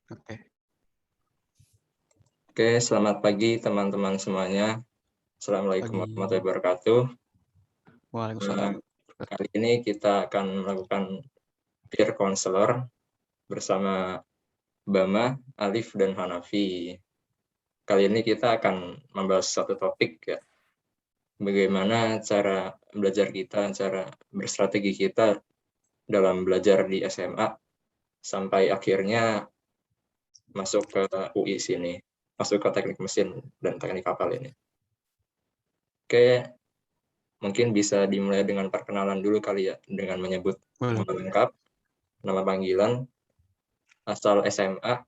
Oke. Oke, selamat pagi teman-teman semuanya. Assalamualaikum warahmatullahi wabarakatuh. Waalaikumsalam. Kali ini kita akan melakukan peer counselor bersama Bama, Alif, dan Hanafi. Kali ini kita akan membahas satu topik ya. Bagaimana cara belajar kita, cara berstrategi kita dalam belajar di SMA sampai akhirnya masuk ke UI sini, masuk ke teknik mesin dan teknik kapal ini. Oke, mungkin bisa dimulai dengan perkenalan dulu kali ya, dengan menyebut nama lengkap, nama panggilan, asal SMA,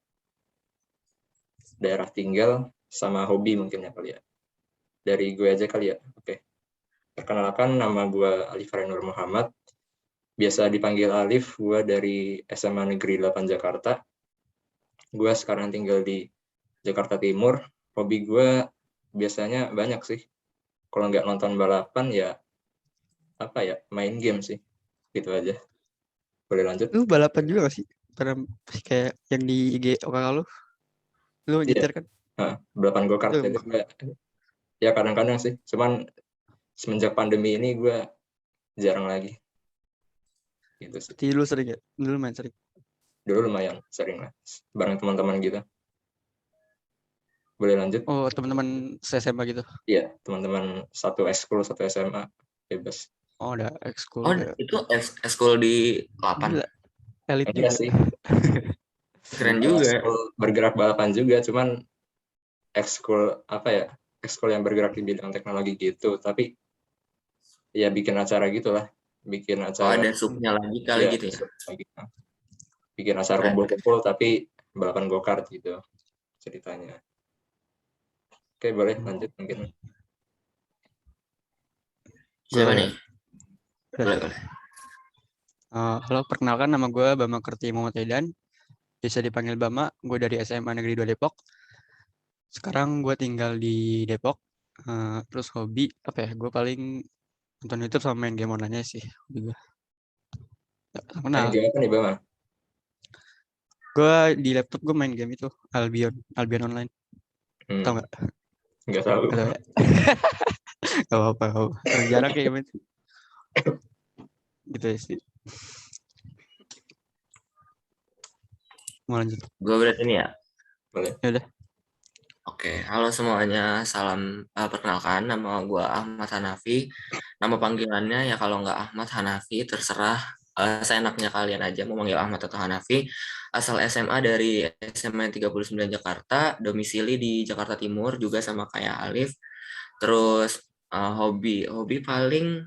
daerah tinggal, sama hobi mungkin ya kali ya. Dari gue aja kali ya, oke. Perkenalkan, nama gue Alif Nur Muhammad, biasa dipanggil Alif, gue dari SMA Negeri 8 Jakarta. Gue sekarang tinggal di Jakarta Timur. Hobi gue biasanya banyak sih. Kalau nggak nonton balapan ya main game sih, gitu aja. Boleh lanjut? Lu balapan juga gak sih? Pernah kayak yang di IG kakak lu nyetir kan? Balapan go-kart itu ya kadang-kadang sih. Cuman semenjak pandemi ini gue jarang lagi. Gitu sih. Berarti dulu sering ya? Dulu main sering? Dulu lumayan sering lah, bareng teman-teman gitu. Boleh lanjut? Oh, teman-teman SMA gitu? Iya, teman-teman satu ekskul, satu SMA, bebas. Oh, ada ekskul. Oh, itu ekskul di 8. Gila, elit Iya juga. sih. Keren juga. Bergerak balapan juga, cuman ekskul ekskul yang bergerak di bidang teknologi gitu, tapi ya bikin acara gitulah, bikin acara. Oh, ada subnya lagi kali ya, gitu ya. Bikin acara kumpul-kumpul tapi balapan go-kart gitu ceritanya. Oke, boleh lanjut mungkin. Siapa nih? Boleh. Halo, perkenalkan nama gue Bama Kerti Muhammad Aidan. Bisa dipanggil Bama, gue dari SMA Negeri 2 Depok. Sekarang gue tinggal di Depok. Terus hobi, gue paling nonton YouTube sama main game online sih. Hobi gue. Main game apa nih, Bama? Gue di laptop gue main game itu, Albion Online. Tahu nggak? Nggak tahu. Ya? Gak apa-apa. Orang jarang kayak gitu. Gitu ya sih. Mau lanjut? Gue berarti ini ya. Boleh. Ya udah. Oke, halo semuanya. Salam, perkenalkan, nama gue Ahmad Hanafi. Nama panggilannya ya kalau nggak Ahmad Hanafi, terserah. Seenaknya kalian aja mau manggil Ahmad atau Hanafi. Asal SMA dari SMA 39 Jakarta, domisili di Jakarta Timur juga sama kayak Alif. Terus hobi paling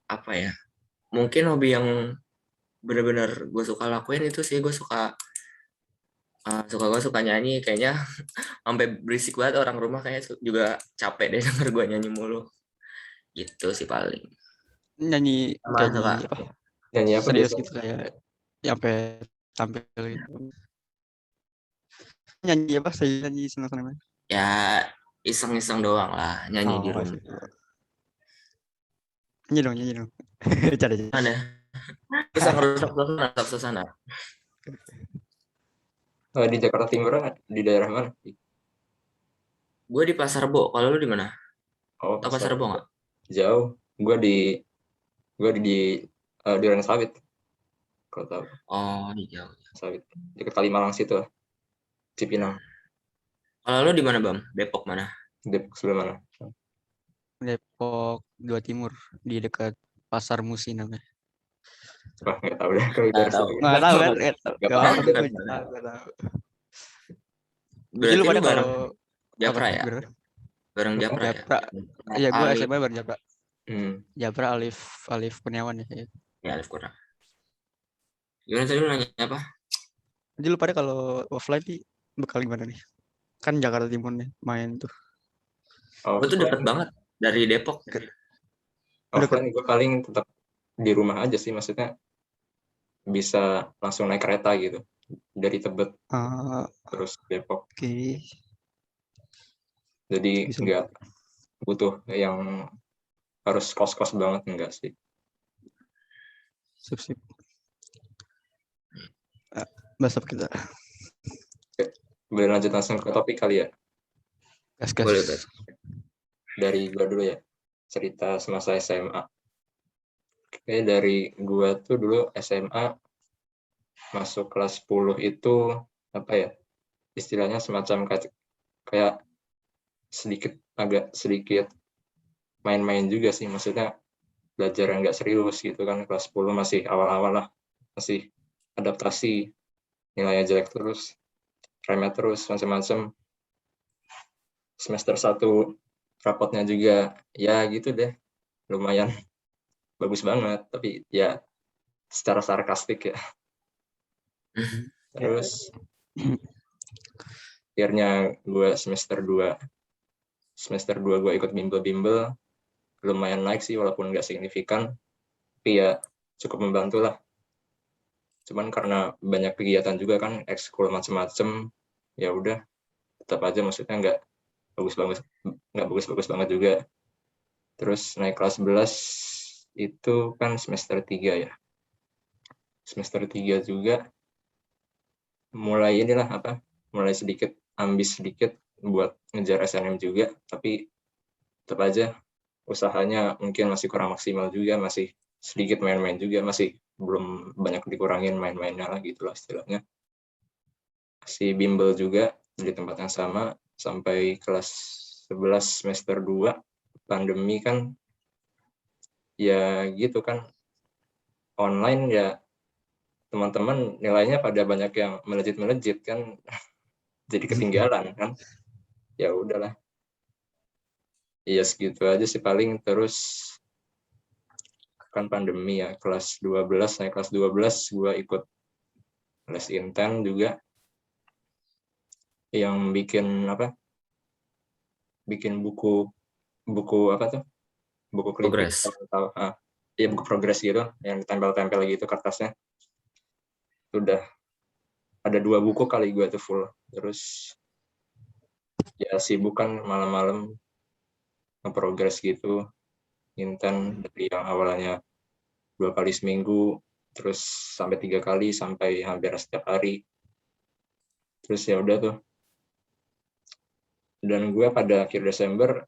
apa ya? Mungkin hobi yang benar-benar gue suka lakuin itu sih, gue suka nyanyi. Kayaknya sampai berisik banget orang rumah, kayak juga capek deh denger gue nyanyi mulu gitu sih paling. Nyanyi kayak apa? Nyanyi apa serius biasa? gitu kayak sampai tampil gitu. Nyanyi apa? Saya nyanyi senang-senang. Ya iseng-iseng doang lah nyanyi di rumah. Nyanyi dong. Cari. Mana? Bisa ngerusak suasana. Di Jakarta Timur di daerah mana? Gue di Pasar Rebo. Kalau lu di mana? Oh, Pasar Rebo nggak? Jauh. Gue di Duren Sawit. Kalau tahu. Oh, di jauh. Sawit. Dekat Kalimalang situ lah. Cipinang. Kalau lu di mana, Bam? Depok mana? Depok sebelah mana? Depok 2 Timur, di dekat Pasar Musi namanya. Wah, nggak tahu deh. Nggak tahu kan? Nggak tahu. Berarti lu bareng Japra ya? Bareng Japra ya? Iya, gue SMA bareng Japra. Japra Alif Kurniawan ya. Ya, Alif Kurniawan. Gimana tadi lu nanya apa? Jadi lu pada kalau offline nih bakal gimana nih? Kan Jakarta Timur nih main tuh. Gue tuh deket banget dari Depok. Offline gue paling tetap di rumah aja sih, maksudnya bisa langsung naik kereta gitu dari Tebet terus Depok. Jadi nggak butuh yang harus kos-kos banget, enggak sih. Sip. Bahasa kita. Boleh lanjut langsung ke topik kali ya. Gas. Boleh, boleh. Dari gua dulu ya, cerita semasa SMA. Oke, dari gua tuh dulu SMA masuk kelas 10 itu apa ya, istilahnya semacam kayak agak sedikit main-main juga sih, maksudnya belajar yang nggak serius gitu kan. Kelas 10 masih awal-awal lah, masih adaptasi, nilainya jelek terus, remet terus, macam-macam. Semester 1 rapotnya juga ya gitu deh, lumayan bagus banget, tapi ya secara sarkastik ya. Terus akhirnya gue semester 2 gue ikut bimbel-bimbel, lumayan naik sih walaupun nggak signifikan, tapi ya cukup membantu lah. Cuman karena banyak kegiatan juga kan, ekskul macem-macem, ya udah tetap aja maksudnya nggak bagus banget juga. Terus naik kelas 11 itu kan semester 3 ya. Semester 3 juga mulai sedikit ambis sedikit buat ngejar SNM juga, tapi tetap aja usahanya mungkin masih kurang maksimal juga, masih sedikit main-main juga, masih belum banyak dikurangin main-mainnya lah gitu lah istilahnya. Masih bimbel juga di tempat yang sama sampai kelas 11 semester 2 pandemi kan, ya gitu kan, online ya, teman-teman nilainya pada banyak yang melejit kan, jadi ketinggalan kan, ya udahlah. Iya segitu aja sih paling. Terus kan pandemi ya, kelas 12 naik kelas 12 gue ikut les inten juga, yang bikin buku apa tuh, buku clipping, Progres. ya buku progres gitu yang ditempel-tempel gitu kertasnya. Udah ada 2 buku kali gue tuh full. Terus ya sibuk kan malam-malam ngeprogres gitu, inten dari yang awalnya 2 kali seminggu terus sampai 3 kali, sampai hampir setiap hari. Terus ya udah tuh, dan gue pada akhir Desember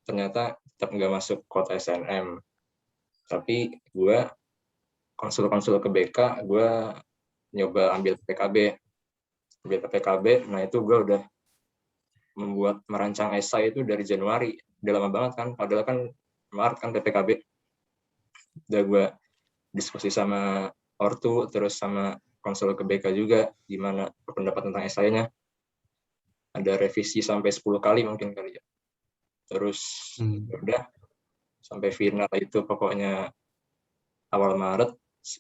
ternyata tetap nggak masuk kota SNM, tapi gue konsul ke BK, gue nyoba ambil PPKB. Nah itu gue udah merancang esai itu dari Januari, udah lama banget kan, padahal kan Maret kan PPKB. Udah gue diskusi sama ortu, terus sama konsul ke BK juga, gimana pendapat tentang esainya. Ada revisi sampai 10 kali mungkin kali ya. Terus udah sampai final itu pokoknya awal Maret,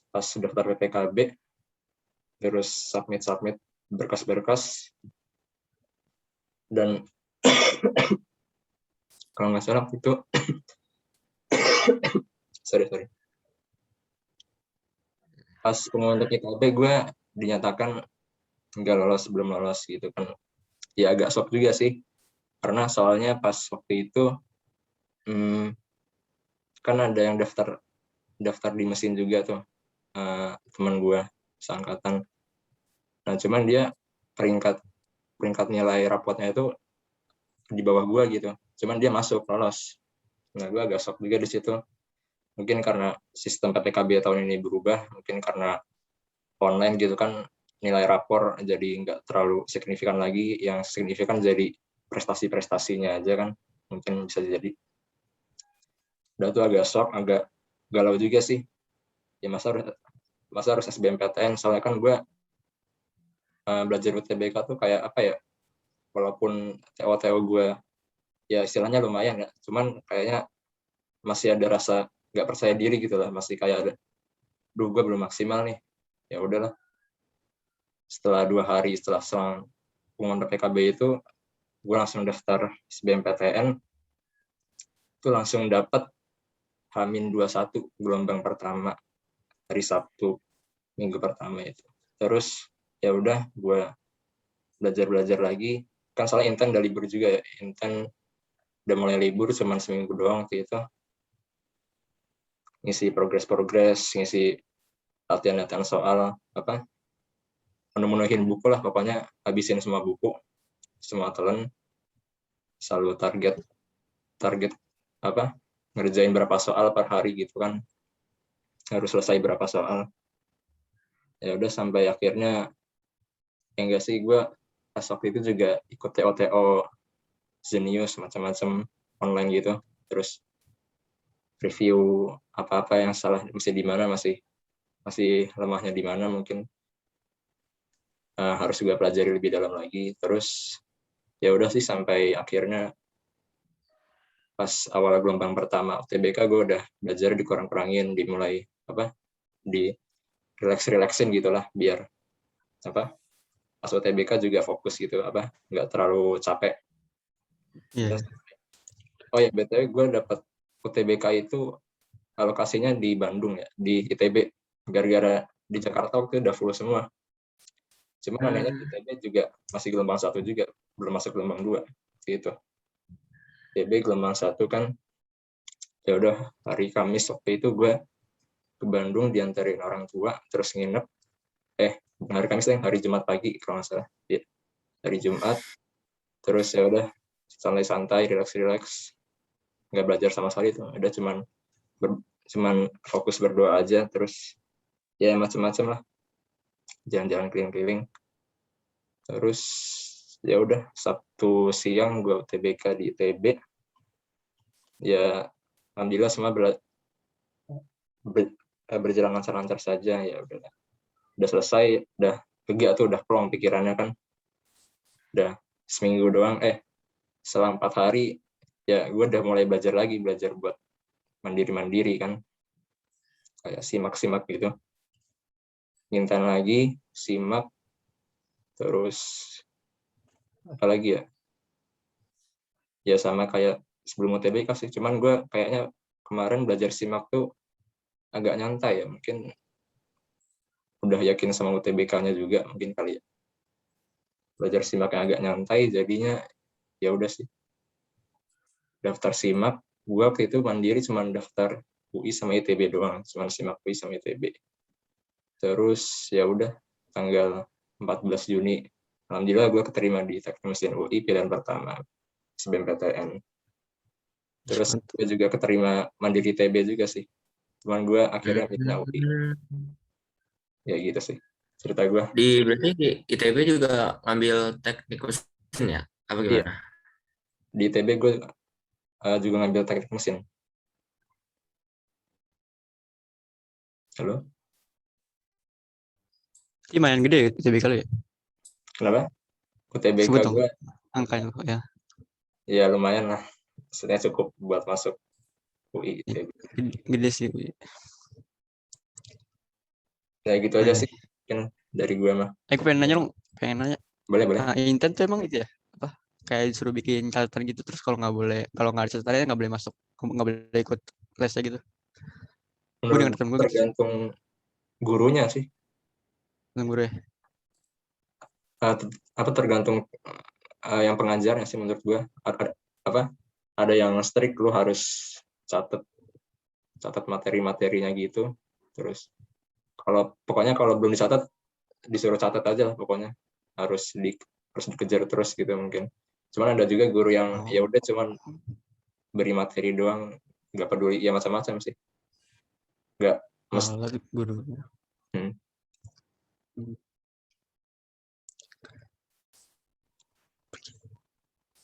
pas daftar PPKB, terus submit berkas-berkas, dan kalau nggak salah itu sorry pas pengumuman PPKB gue dinyatakan nggak lolos, belum lolos gitu kan. Ya agak shock juga sih, karena soalnya pas waktu itu kan ada yang daftar di mesin juga tuh, teman gue seangkatan. Nah cuman dia peringkat nilai rapotnya itu di bawah gue gitu, cuman dia masuk lolos. Nah gue agak shock juga di situ, mungkin karena sistem PPKB tahun ini berubah, mungkin karena online gitu kan, nilai rapor jadi nggak terlalu signifikan lagi, yang signifikan jadi prestasinya aja kan, mungkin bisa jadi. Udah tuh agak shock, agak galau juga sih, ya masa harus SBMPTN, soalnya kan gue belajar UTBK tuh kayak apa ya, walaupun TO gue ya istilahnya lumayan ya, cuman kayaknya masih ada rasa nggak percaya diri gitu lah, masih kayak ada, gue belum maksimal nih. Ya udahlah, setelah 2 hari setelah pengumuman PPKB itu, gue langsung daftar SBMPTN, itu langsung dapat H-21 gelombang pertama, hari Sabtu minggu pertama itu. Terus ya udah gue belajar lagi, kan soalnya inten udah libur juga ya, inten udah mulai libur cuman seminggu doang waktu itu, ngisi progres, ngisi latihan soal, menuhin buku lah, pokoknya habisin semua buku. semua telan, selalu target apa, ngerjain berapa soal per hari gitu kan, harus selesai berapa soal. Ya udah sampai akhirnya enggak sih, gue pas waktu itu juga ikut TO Zenius macam-macam online gitu, terus review apa-apa yang salah mesti di mana, masih lemahnya di mana, mungkin harus juga pelajari lebih dalam lagi. Terus ya udah sih sampai akhirnya pas awal gelombang pertama UTBK gue udah belajar dikurang-kurangin, dimulai di relaxin gitulah, biar pas UTBK juga fokus gitu, nggak terlalu capek. Iya. Oh ya, BTW gue dapat UTBK itu alokasinya di Bandung ya, di ITB. Gara-gara di Jakarta waktu itu udah full semua. Cuman anehnya di ITB juga masih gelombang 1 juga, belum masuk gelombang 2 gitu. ITB gelombang 1 kan, ya udah hari Kamis waktu itu gue ke Bandung diantarin orang tua, terus nginep. Hari Kamis yang hari Jumat pagi kalau nggak salah. Ya, hari Jumat, terus ya udah santai-santai, relax, nggak belajar sama sekali tuh. Udah cuman fokus berdoa aja, terus ya macam-macam lah, jalan-jalan keliling-keliling. Terus ya udah Sabtu siang gue UTBK di ITB. Ya alhamdulillah semua berjalan lancar-lancar saja. Ya udah selesai, udah lega tuh, udah plong pikirannya kan. Udah seminggu doang, selang 4 hari ya gue udah mulai belajar buat mandiri kan, kayak simak gitu, ngintan lagi, simak, terus apa lagi ya sama kayak sebelum UTBK sih, cuman gue kayaknya kemarin belajar simak tuh agak nyantai ya, mungkin udah yakin sama UTBK-nya juga mungkin kali ya, belajar simaknya agak nyantai, jadinya ya udah sih daftar simak. Gue waktu itu mandiri cuman daftar UI sama ITB doang, cuman simak UI sama ITB. Terus ya udah tanggal 14 Juni alhamdulillah gue keterima di Teknik Mesin UI pilihan pertama SBMPTN. Terus gue juga keterima mandiri ITB juga sih, cuman gue akhirnya pindah UI. Ya gitu sih cerita gue. Berarti di ITB juga ngambil teknik mesin ya? Apa Iya, gimana? di ITB gue juga ngambil teknik mesin. Halo? Lumayan gede ya UTBK lu ya? Kenapa? UTBK Sebut dong gue angkanya ya. ya lumayan lah, maksudnya cukup buat masuk UI ITB. Gede sih. Ya gitu aja sih mungkin dari gue mah. Aku pengen nanya. Boleh. Intent tuh emang itu ya? Apa? Kayak disuruh bikin catatan gitu, terus kalau nggak ada catatannya nggak boleh masuk, nggak boleh ikut lesnya gitu. Gue Menurut dengar temen gue gitu. tergantung gurunya sih. Guru ya. Tergantung yang pengajarnya sih menurut gue. Ada yang strict, lu harus catat materi-materinya gitu. Terus pokoknya kalau belum dicatat, disuruh catat aja lah pokoknya. Harus dikejar terus gitu mungkin. Cuman ada juga guru yang ya udah cuman beri materi doang, nggak peduli, ya macam-macam sih. Nggak mesti. Guru.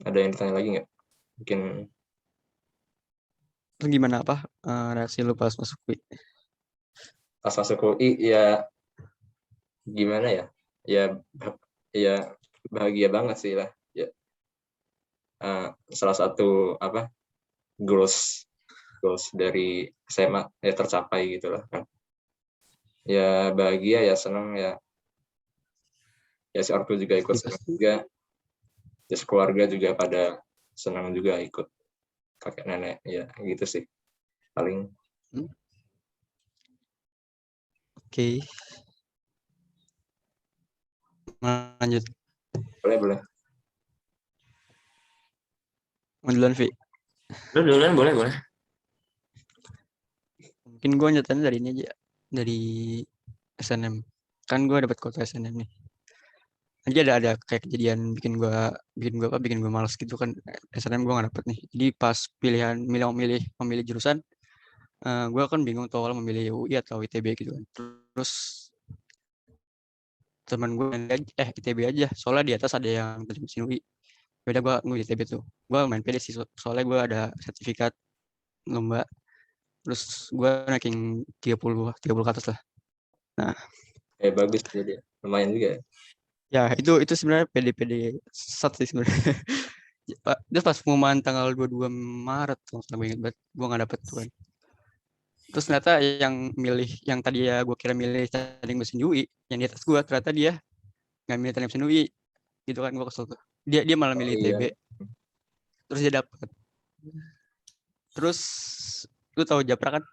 Ada yang ditanya lagi nggak? Mungkin. Terus gimana reaksi lu pas masuk UI? Pas masuk UI ya gimana ya? Ya bahagia banget sih lah. Ya, salah satu goals dari SMA ya tercapai gitulah kan. Ya bahagia, ya senang ya. Ya si ortu juga ikut senang juga. Ya keluarga juga pada senang juga ikut, kakek nenek ya gitu sih paling. Oke. Lanjut. Boleh. Mau duluan, Vi? Lu duluan boleh. Mungkin gue nyatain dari ini aja, dari SNM. Kan gue dapat kuota SNM nih. Nanti ada kayak kejadian bikin gue malas gitu kan. SNM gue nggak dapet nih. Jadi pas pilihan memilih jurusan, gue kan bingung tuh kalau memilih UI atau ITB gitu kan. Terus teman gue ITB aja, soalnya di atas ada yang teknik mesin UI. Beda gue ITB tuh. Gue main pede sih, soalnya gue ada sertifikat lomba. Terus gue ranking 30 ke atas lah. Nah, Bagus jadi lumayan juga. ya itu sebenarnya pede sat sih sebenarnya. Terus pas pengumuman tanggal 22 Maret, kalau gue ingat banget, gue nggak dapet tuh kan. Terus ternyata yang tadi ya gue kira milih teknik mesin UI, yang di atas gue ternyata dia nggak milih teknik mesin UI, gitu kan. Gue kesel tuh. Dia malah Oh, milih iya. ITB, terus dia dapet. Terus lu tahu Japra kan?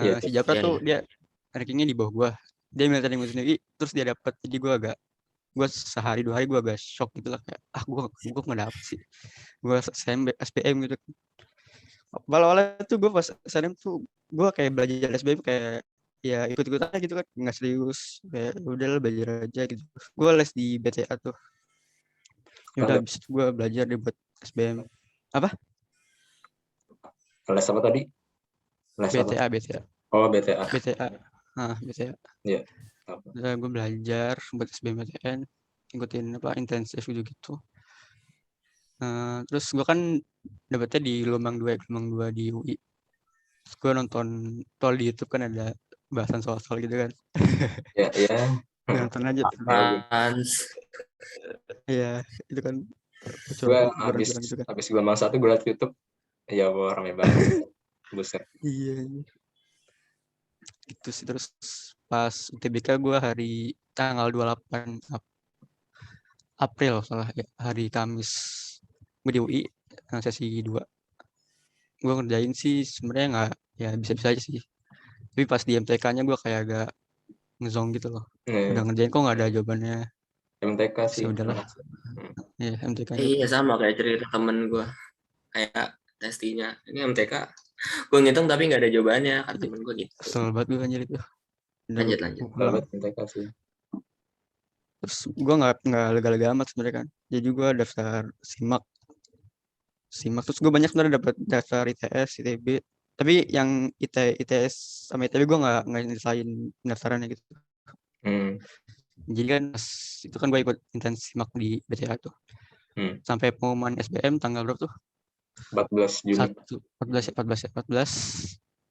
Iya, Si Japra Iya, tuh iya. dia rankingnya di bawah gue. Dia milih teknik mesin UI, terus dia dapet. Jadi gue sehari 2 hari gue agak shock gitu lah, kayak gue nggak dapet sih. Gue SPM gitu. Awalnya tuh gue pas SNM tuh gue kayak belajar SBM kayak ya ikut-ikut aja gitu kan, nggak serius, kayak udah lah belajar aja gitu. Gue les di BTA tuh, ya udah Ada habis itu gue belajar deh buat SBM. Apa? les apa tadi? Les apa? BTA Oh, BTA. BTA. Iya. Apa? Udah gue belajar buat SBMPTN, ikutin apa intensif gitu. Terus gue kan dapetnya di gelombang 2 di UI. Terus gue nonton di YouTube kan ada bahasan soal gitu kan. Ya, ya. Gue nonton aja tuh. Apaan? Iya, itu kan Gue bocoran gitu kan. habis gelombang 1 gue liat YouTube. Ya, wah, rame banget. Buset. Iya. Gitu sih. Terus pas UTBK gue hari tanggal 28 April salah ya, hari Kamis. Gue di UI sesi 2. Gue ngerjain sih sebenarnya nggak, ya bisa-bisa aja sih. Tapi pas di MTK-nya gue kayak agak ngezong gitu loh. Udah ngerjain kok nggak ada jawabannya. MTK Terus sih. ya udahlah. Ya MTK-nya Iya tuh. sama kayak cerita temen gue. Kayak testinya. Ini MTK. Gue ngitung tapi nggak ada jawabannya. Kata temen gue gitu. Kesel banget gue anjir itu. Udah Lanjut. mau pulang. Sahabat MTK sih. Terus gue nggak lega-lega amat sebenarnya kan. Jadi gue daftar SIMAK. Terus gue banyak sebenarnya dapat daftar ITS, ITB. Tapi yang ITS sama ITB gue nggak nyelesain pendaftarannya gitu. Jadi kan itu kan gue ikut intens SIMAK di BCA tuh. Sampai pengumuman SBM tanggal berapa tuh? 14 Juni. 14.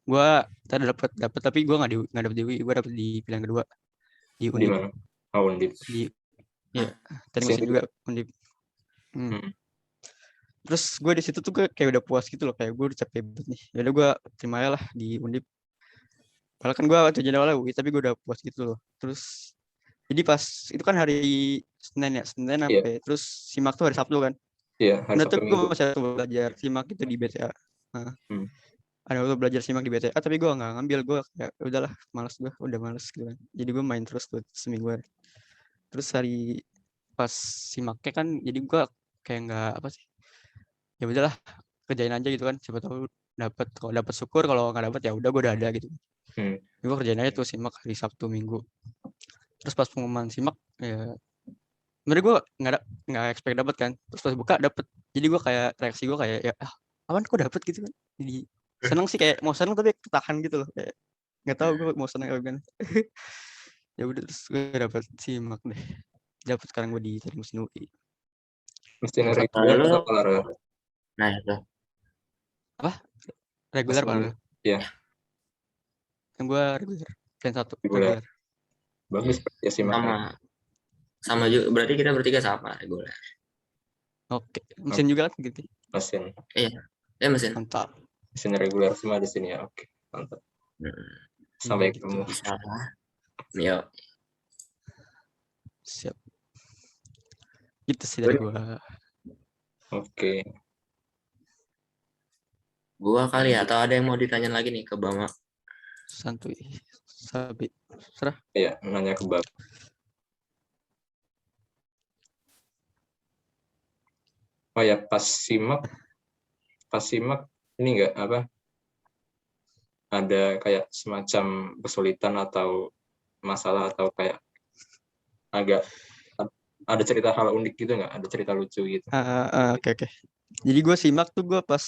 Gue tadi dapat tapi gue nggak dapet di UI, gue dapet di pilihan kedua di Undip. Di mana? Oh, Undip. Iya, tadi mesin juga Undip. Terus gue di situ tuh gue kayak udah puas gitu loh, kayak gue udah capek banget nih. Yaudah gue terima aja lah di Undip. Padahal kan gue tujuan awalnya UI, tapi gue udah puas gitu loh. Terus jadi pas itu kan hari Senin sampai terus SIMAK tuh hari Sabtu kan. Iya, hari Sabtu Gue Minggu. masih belajar SIMAK itu di BTA. Ada waktu belajar SIMAK di BTA, tapi gue nggak ngambil. Gue kayak udahlah, udah malas gitu kan. Jadi gue main terus tuh semingguan. Terus hari pas SIMAK-nya kan, jadi gue kayak nggak apa sih, ya udahlah kerjain aja gitu kan, siapa tahu dapat. Kalau dapat syukur, kalau nggak dapat ya udah gue udah ada gitu. Gue kerjain aja tuh SIMAK hari Sabtu Minggu. Terus pas pengumuman SIMAK ya sebenarnya gue nggak expect dapat kan. Terus pas buka dapat, jadi gue kayak reaksi gue kayak ya awan kok dapat gitu kan. Jadi seneng sih, kayak mau seneng tapi ketahan gitu loh, kayak nggak tahu gue mau seneng apa gimana. Ya udah, terus gue dapat SIMAK deh. Dapat sekarang gue di teknik mesin UI. Mesin reguler atau paralel? Nah itu. Apa? Reguler paralel? Iya. Yang gue reguler. Plan 1 reguler. reguler. Bagus ya sih sama juga, berarti kita bertiga sama reguler. Oke, mesin juga kan gitu. Mesin. Iya mesin. Mantap. Mesin reguler semua di sini ya. Oke, mantap. Sampai ketemu. Yuk. Siap. Gitu sih dari gua. Oke. Gua kali ya, atau ada yang mau ditanya lagi nih ke Bama? Santuy. Sabi. Serah. Iya, nanya ke Bab. Oh ya, pas simak ini enggak apa? Ada kayak semacam kesulitan atau masalah atau kayak agak ada cerita hal unik gitu nggak? Ada cerita lucu gitu? Oke. Jadi gue simak tuh gue pas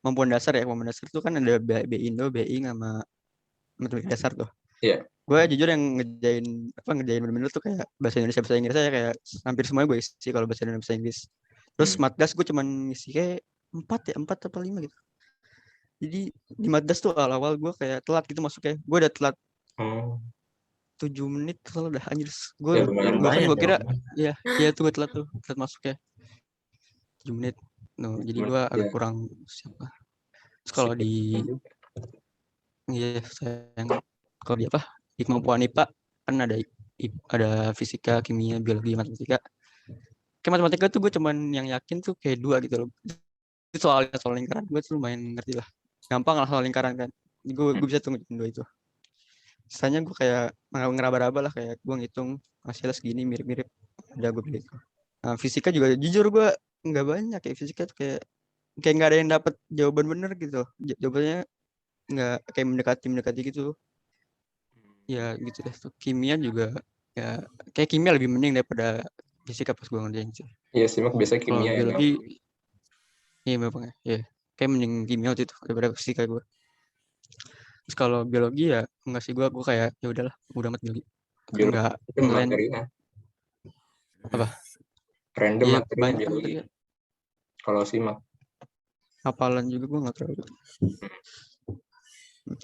mampuan dasar ya. Mampuan dasar tuh kan ada B-Indo, BI sama matematika dasar tuh. Iya. Gue jujur yang ngerjain bener-bener tuh kayak bahasa Indonesia, bahasa Inggris aja kayak hampir semuanya gue isi kalau bahasa Indonesia, bahasa Inggris. Terus matgas gue cuman isi kayak 4 atau 5 gitu. Jadi di matgas tuh awal-awal gue kayak telat gitu masuknya. Gue udah telat 7 menit kalau udah anjir. Ya, lumayan Gue kira dong. ya tuh gue telat masuk ya 7 menit. No, jadi gue agak kurang siapa. Terus kalau di sayang kalau di di kemampuan IPA kan ada fisika, kimia, biologi, matematika. Kayak matematika tuh gue cuman yang yakin tuh kayak 2 gitu loh. Itu soal lingkaran gue tuh lumayan ngerti lah. Gampang lah soal lingkaran kan. Gue bisa tuh ngertiin 2 itu. Sisanya gue kayak ngeraba-raba lah, kayak gue ngitung hasilnya segini mirip-mirip, ada gue pilih itu. Nah, fisika juga jujur gue nggak banyak kayak fisika tuh kayak nggak ada yang dapat jawaban bener gitu. Jawabannya nggak kayak mendekati gitu. Ya gitu deh. Tuh, kimia juga ya kayak kimia lebih mending daripada fisika pas gue ngerjain sih. Iya, simak biasa Kalau kimia ya. biologi, iya memang ya. Kayak mending kimia waktu itu daripada fisika gue. Terus kalau biologi ya enggak sih, gue kayak ya udahlah, udah amat biologi. Enggak itu ngelain materinya apa? random Iya, materinya banyak biologi. Kalau simak hafalan juga gue nggak terlalu.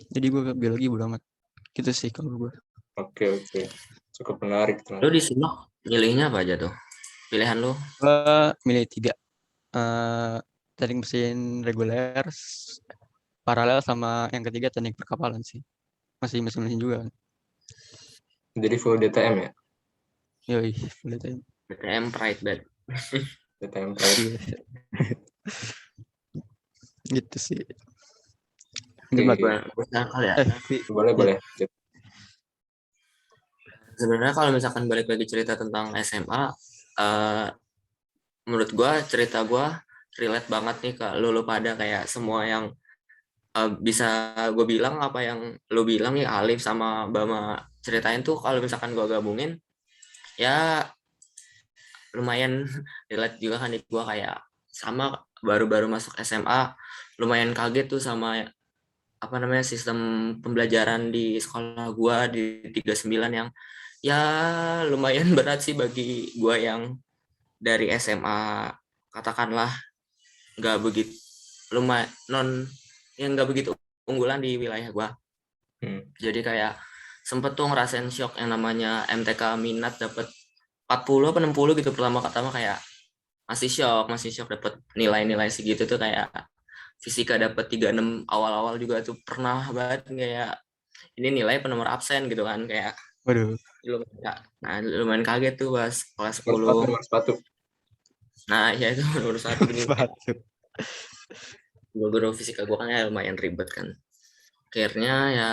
Jadi gue biologi udah amat. Gitu sih kalau gue. Oke. Cukup menarik. Lu di simak milihnya apa aja tuh? Pilihan lu? Gue milih 3. Teknik mesin reguler, paralel, sama yang ketiga teknik perkapalan sih. Masih mesin juga kan. Jadi full DTM ya? Yoi, full DTM. DTM pride bed. DTM pride. Gitu sih. Kali ya. Boleh. Sebenarnya kalau misalkan balik lagi cerita tentang SMA, menurut gue cerita gue relate banget nih ke lu pada, kayak semua yang bisa gue bilang apa yang lu bilang nih Alif sama Bama ceritain tuh, kalau misalkan gue gabungin ya lumayan relate juga kan di gue, kayak sama baru-baru masuk SMA lumayan kaget tuh sama apa namanya sistem pembelajaran di sekolah gue di 39 yang ya lumayan berat sih bagi gue yang dari SMA katakanlah nggak begitu lumayan yang nggak begitu unggulan di wilayah gue. Jadi kayak sempet tuh ngerasain shock yang namanya MTK minat dapet 40 apa 60 gitu pertama kayak masih shock dapet nilai-nilai segitu tuh, kayak fisika dapet 36 awal-awal juga tuh pernah banget kayak ini nilai penomor absen gitu kan, kayak waduh, lumayan kaget tuh pas kelas 10. Sepatu. Nah ya itu nomor 1 guru fisika gue kan ya lumayan ribet kan, akhirnya ya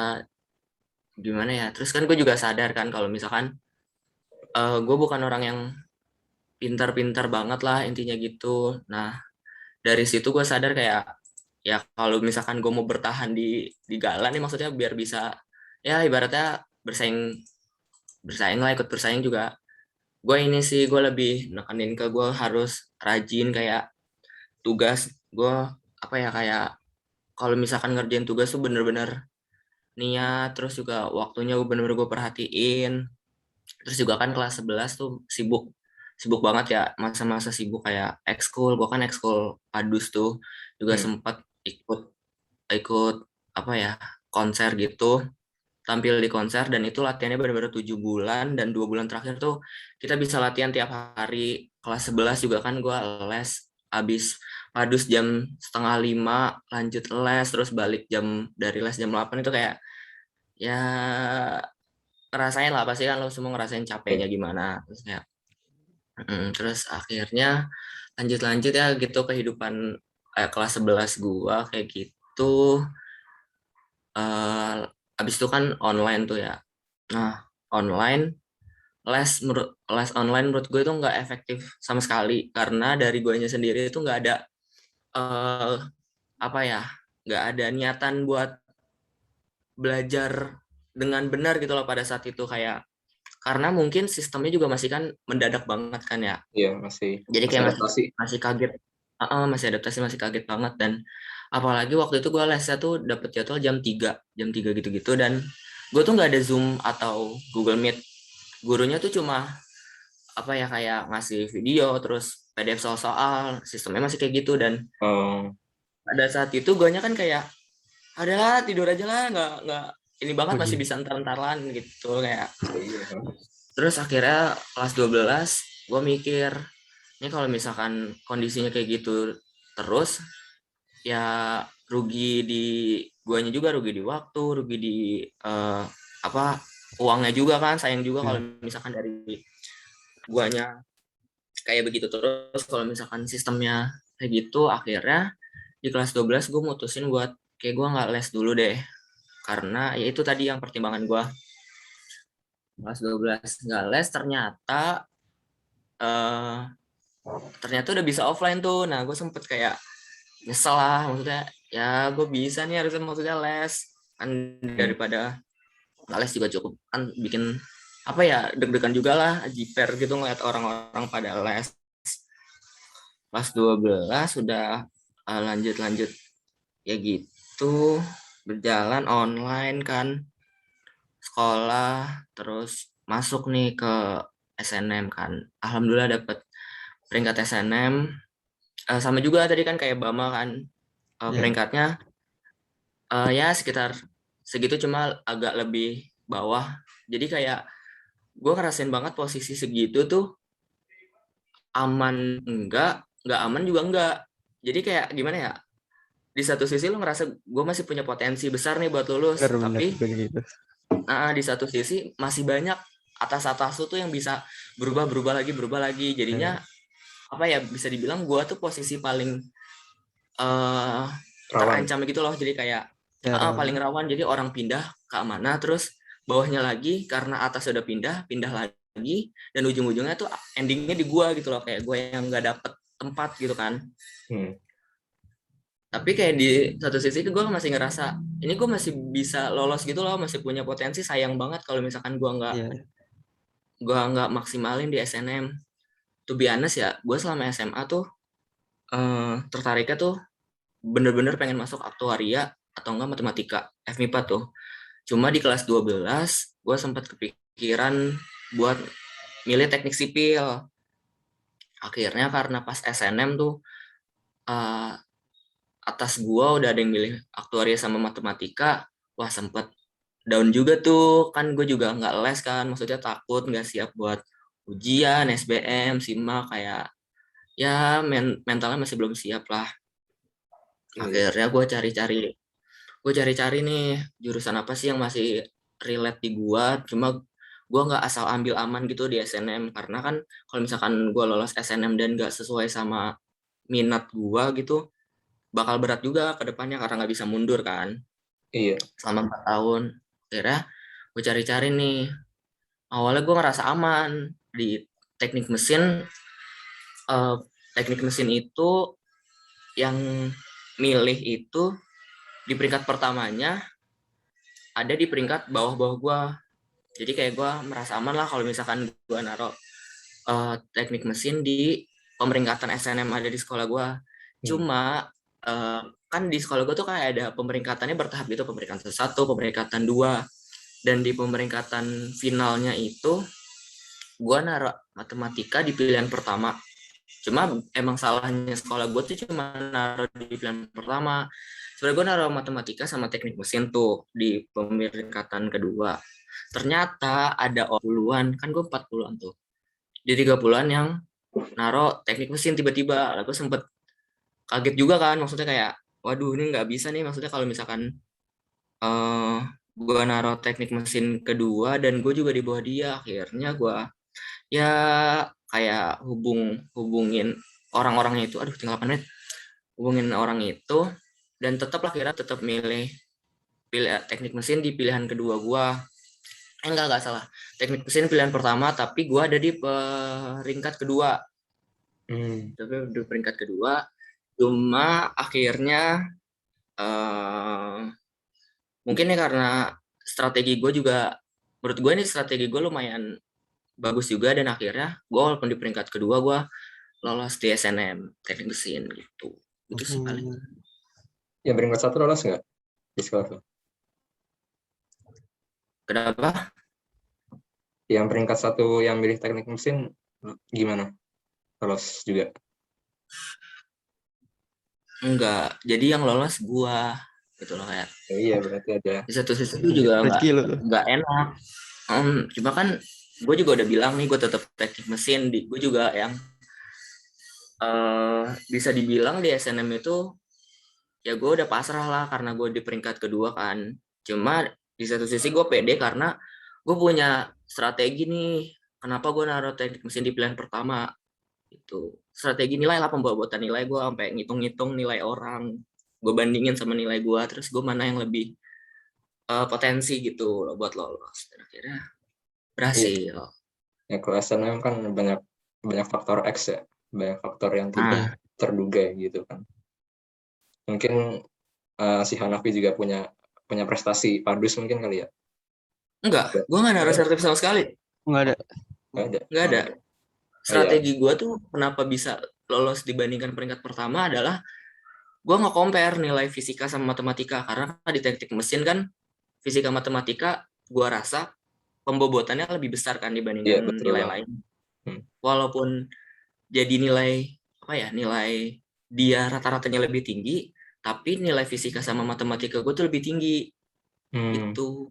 gimana ya, terus kan gue juga sadar kan kalau misalkan gue bukan orang yang pintar-pintar banget lah intinya gitu. Nah dari situ gue sadar kayak ya kalau misalkan gue mau bertahan di Galan nih, maksudnya biar bisa ya ibaratnya bersaing lah, ikut bersaing juga, gue ini sih gue lebih nekanin ke gue harus rajin, kayak tugas gue apa ya, kayak kalau misalkan ngerjain tugas tuh bener-bener niat, terus juga waktunya gue bener-bener gue perhatiin. Terus juga kan kelas 11 tuh sibuk banget ya, masa-masa sibuk kayak ekskul, gue kan ekskul padus tuh juga sempat ikut apa ya, konser gitu, tampil di konser, dan itu latihannya benar-benar 7 bulan, dan 2 bulan terakhir tuh kita bisa latihan tiap hari. Kelas 11 juga kan gue les, abis padus jam 4:30 lanjut les, terus balik dari les jam 8, itu kayak ya ngerasain lah, pasti kan lo semua ngerasain capeknya gimana, terus kayak terus akhirnya lanjut ya gitu kehidupan kelas 11 gua kayak gitu. Abis itu kan online tuh ya. Nah online les online menurut gue itu nggak efektif sama sekali, karena dari guanya sendiri itu nggak ada apa ya, nggak ada niatan buat belajar dengan benar gitu loh pada saat itu, kayak karena mungkin sistemnya juga masih kan mendadak banget kan ya. Iya, masih Jadi masih kayak adaptasi. masih kaget. Masih adaptasi, masih kaget banget. Dan apalagi waktu itu gue lesnya tuh dapet jadwal jam 3 gitu-gitu. Dan gue tuh nggak ada Zoom atau Google Meet. Gurunya tuh cuma apa ya, kayak ngasih video terus PDF soal-soal, sistemnya masih kayak gitu. Dan Oh, pada saat itu guanya kan kayak adalah tidur aja lah, nggak ini banget, Oh, masih gitu. bisa entar-entaran gitu kayak. iya. Terus akhirnya kelas 12 gue mikir, ini kalau misalkan kondisinya kayak gitu terus, ya rugi di guanya juga, rugi di waktu, rugi di apa, uangnya juga kan, sayang juga kalau Ya. misalkan dari guanya kayak begitu terus. Kalau misalkan sistemnya kayak gitu, akhirnya di kelas 12 gue mutusin buat kayak gue nggak les dulu deh, karena ya itu tadi yang pertimbangan gue. Kelas 12 nggak les, eh, ternyata udah bisa offline tuh. Nah gue sempet kayak nyesel lah, maksudnya ya gue bisa nih harusnya, maksudnya les kan, daripada nggak les juga cukup kan bikin apa ya, deg-degan juga lah, jiper gitu ngeliat orang-orang pada les. Kelas 12 sudah lanjut ya gitu, berjalan online kan, sekolah terus masuk nih ke SNM kan. Alhamdulillah dapet peringkat SNM. Sama juga tadi kan kayak Bama kan, Ya. peringkatnya ya sekitar segitu, cuma agak lebih bawah. Jadi kayak gue ngerasain banget posisi segitu tuh, aman nggak aman juga enggak. Jadi kayak gimana ya, di satu sisi lu ngerasa gue masih punya potensi besar nih buat lulus, Benar-benar tapi juga gitu. di satu sisi masih banyak atas tuh yang bisa berubah lagi. Jadinya Ya. apa ya, bisa dibilang gue tuh posisi paling eh Rawan. terancam gitu loh. Jadi kayak Ya, paling rawan. rawan. Jadi orang pindah ke mana, terus bawahnya lagi karena atas udah pindah lagi, dan ujung-ujungnya tuh endingnya di gua gitu loh, kayak gue yang nggak dapet tempat gitu kan. Tapi kayak di satu sisi gue masih ngerasa ini gue masih bisa lolos gitu loh, masih punya potensi. Sayang banget kalau misalkan Ya. gua nggak maksimalin di SNM. To be honest ya, gue selama SMA tuh tertariknya tuh bener-bener pengen masuk aktuaria atau enggak matematika, FMIPA tuh. Cuma di kelas 12 gue sempat kepikiran buat milih teknik sipil. Akhirnya karena pas SNM tuh uh, atas gue udah ada yang milih aktuaria sama matematika, wah sempet down juga tuh. Kan gue juga nggak les kan, maksudnya takut nggak siap buat ujian, SBM, SIMA, kayak ya mentalnya masih belum siap lah. Akhirnya gue cari-cari nih jurusan apa sih yang masih relate di gua. Cuma gua nggak asal ambil aman gitu di SNM, karena kan kalau misalkan gua lolos SNM dan nggak sesuai sama minat gua gitu, bakal berat juga ke depannya karena nggak bisa mundur kan Iya. selama 4 tahun. Akhirnya gue cari-cari nih, awalnya gue ngerasa aman di teknik mesin. eh, Teknik mesin itu yang milih itu di peringkat pertamanya ada di peringkat bawah-bawah gue. Jadi kayak gue merasa aman lah kalau misalkan gue naruh teknik mesin di pemeringkatan SNM ada di sekolah gue. Cuma kan di sekolah gue tuh kayak ada pemeringkatannya bertahap gitu, pemeringkatan 1, pemeringkatan 2, dan di pemeringkatan finalnya itu gue naruh matematika di pilihan pertama. Cuma emang salahnya sekolah gue tuh cuma naruh di pilihan pertama. Sebenarnya gue naruh matematika sama teknik mesin tuh di pemeringkatan kedua. Ternyata ada 40-an, kan gue 40-an tuh. Jadi 30-an yang naruh teknik mesin tiba-tiba. Lalu gue sempet kaget juga kan, maksudnya kayak, waduh ini nggak bisa nih, maksudnya kalau misalkan uh, gue naruh teknik mesin kedua dan gue juga di bawah dia. Akhirnya gue ya kayak hubungin orang-orangnya itu, aduh tinggal 8 menit, hubungin orang itu, dan tetap pilih teknik mesin di pilihan kedua gue. Enggak salah, teknik mesin pilihan pertama, tapi gue ada di peringkat kedua. Tapi di peringkat kedua, cuma akhirnya mungkin ya karena strategi gue juga, menurut gue ini strategi gue lumayan bagus juga, dan akhirnya gue walaupun di peringkat kedua gue lolos di SNM teknik mesin gitu. Itu sih paling. Yang peringkat 1 lolos nggak di sekolah lo? Kenapa? Yang peringkat 1 yang milih teknik mesin gimana? Lolos juga? Enggak, jadi yang lolos gua gitu loh, kayak Iya, berarti ada. di satu sisi itu juga Rezeki lu. nggak enak. Cuma kan gue juga udah bilang nih, gue tetap teknik mesin. Gue juga yang bisa dibilang di SNM itu ya gue udah pasrah lah, karena gue di peringkat kedua kan. Cuma di satu sisi gue pede karena gue punya strategi nih. Kenapa gue naruh teknik mesin di pilihan pertama? Itu strategi nilai lah, pembuatan nilai. Gue sampai ngitung-ngitung nilai orang, gue bandingin sama nilai gue, terus gue mana yang lebih potensi gitu loh buat lolos, dan akhirnya berhasil. Ya kalau SNM kan banyak faktor X ya, banyak faktor yang tidak terduga gitu kan. Mungkin si Hanafi juga punya prestasi padus mungkin kali ya. Enggak, gue nggak naruh sertif sama sekali. Nggak ada. Strategi gue tuh kenapa bisa lolos dibandingkan peringkat pertama adalah gue nge-compare nilai fisika sama matematika, karena di teknik mesin kan fisika matematika gue rasa pembobotannya lebih besar kan dibandingkan nilai lain. Walaupun jadi nilai dia rata-ratanya lebih tinggi, tapi nilai fisika sama matematika gue tuh lebih tinggi. Itu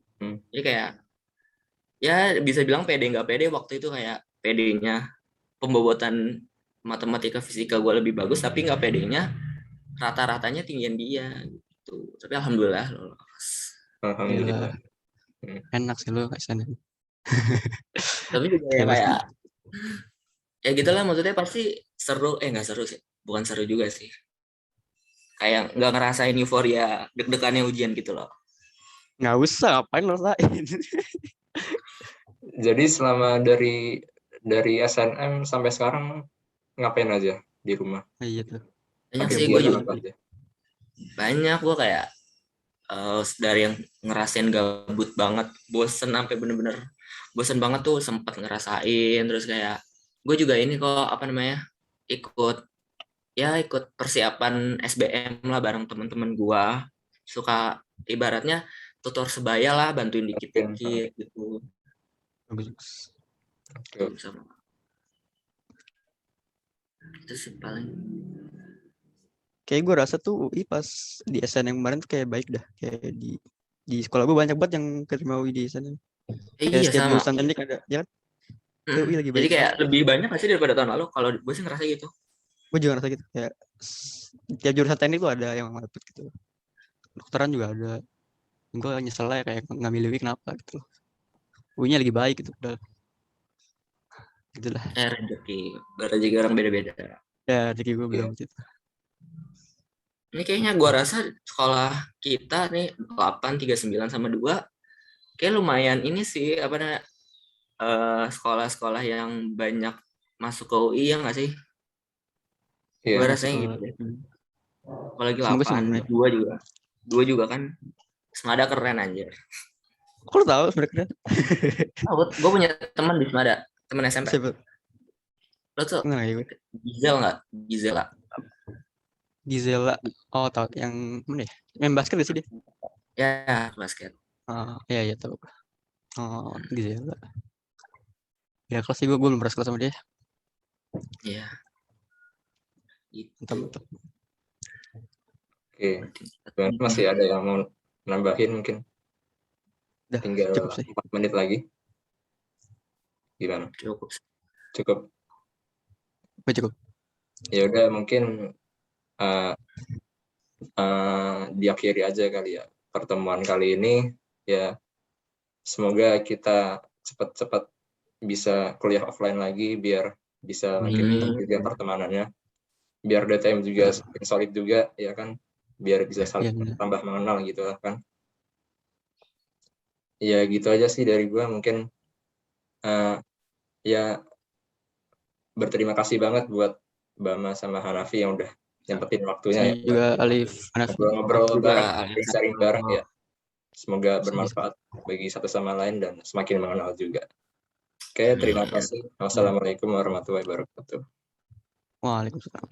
jadi kayak ya bisa bilang pede nggak pede waktu itu, kayak pedenya pembobotan matematika fisika gue lebih bagus, tapi nggak pedenya rata-ratanya tinggian dia gitu. Tapi alhamdulillah lolos. Alhamdulillah. Enak sih lo SNM. Tapi juga ya kayak ya gitulah, maksudnya pasti seru, nggak seru sih, bukan seru juga sih, kayak nggak ngerasain euforia deg-degannya ujian gitu loh. Nggak usah, ngapain lo rasain. Jadi selama dari SNM sampai sekarang ngapain aja di rumah? Iya tuh. Banyak sih, gue juga banyak. Gue kayak dari yang ngerasain gabut banget, bosen sampai bener-bener bosen banget tuh, sempat ngerasain. Terus kayak gue juga ini kok ikut persiapan SBM lah bareng teman-teman gue. Suka ibaratnya tutor sebaya lah, bantuin dikit-dikit gitu. Bagus. Itu sih paling. Kayak gue rasa tuh UI pas di SNM kemarin tuh kayak baik dah. Kayak di sekolah gue banyak banget yang keterima UI di SNM. Iya setiap sama. jurusan teknik ada, ya kan? UI lagi baik. Jadi kayak lebih banyak pasti daripada tahun lalu. Kalau gue sih ngerasa gitu. Gue juga ngerasa gitu. Kayak tiap jurusan teknik tuh ada yang dapet gitu. Dokteran juga ada. Gue nyesel lah kayak ngambil UI kenapa gitu. UI-nya lagi baik gitu. Udah. Gitulah. Rezeki orang beda-beda. Ya, rezeki gue bilang gitu. Ini kayaknya gue rasa sekolah kita nih 839 sama 2 kayak lumayan ini sih, apa namanya, sekolah-sekolah yang banyak masuk ke UI, ya nggak sih? Gue rasanya gitu deh. Apalagi 8, 2 juga kan. Semada keren anjir. Kok lo tahu Semada keren? Gue punya teman di Semada, teman SMP. Siapa? Lo tuh Gizela. Oh, tahu yang mana ya? Main basket gak sih dia? Ya, basket. Iya tahu. Oh, Gizela. Ya kelas sih gue belum pernah kelas sama dia. Iya. Mantap. Oke. Masih ada yang mau nambahin mungkin? Udah, tinggal cukup sih. 4 menit lagi. Gimana? Cukup. Ya udah, mungkin diakhiri aja kali ya pertemuan kali ini. Ya, semoga kita cepat-cepat bisa kuliah offline lagi biar bisa makin juga pertemanannya, biar DTM juga semakin solid juga, ya kan, biar bisa saling tambah mengenal gitu kan. Ya gitu aja sih dari gue. Mungkin ya berterima kasih banget buat Bama sama Hanafi yang udah nyempetin waktunya. Juga Alif, Hanafi. Ngobrol bareng, sharing bareng ya. Semoga bermanfaat bagi satu sama lain dan semakin mengenal juga. Oke, terima kasih. Wassalamualaikum warahmatullahi wabarakatuh. Waalaikumsalam.